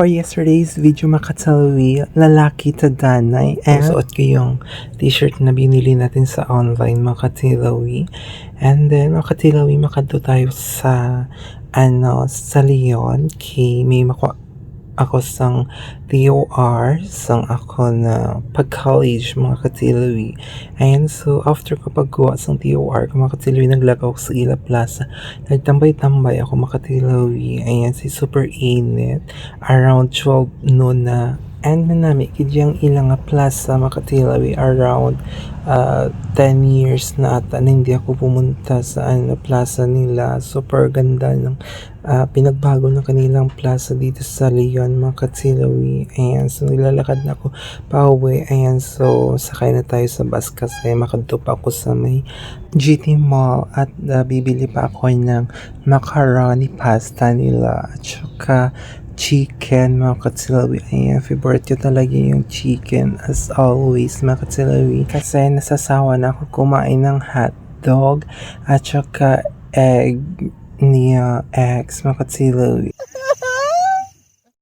for yesterday's video mga katalawi, lalaki ta danay. And suot ko yung t-shirt na binili natin sa online mga katilawi. And then mga katilawi, makadto tayo sa sa Leon kay may ako sang TOR sang ako na pag-college mga katilawi. And so after ko pagkuha sang TOR ko mga katilawi, naglakaw ko sa Ila Plaza. Nagtambay-tambay ako mga katilawi. Ayan, si super init. Around 12 noon na. And manami, kidyang ilang plaza mga katilawi around 10 years na ata na hindi ako pumunta sa plaza nila. Super ganda ng pinagbago ng kanilang plaza dito sa Leon mga katilawi. Ayan, so nilalakad na ako pauwi. Ayan, so sakay na tayo sa bus kasi makadto pa ako sa may GT Mall at bibili pa ako ng macaroni pasta nila at saka chicken mga katilawi. Ayan, favorite ko talaga yung chicken as always mga katilawi kasi nasasawa na ako kumain ng hotdog at saka eggs mga katilawi.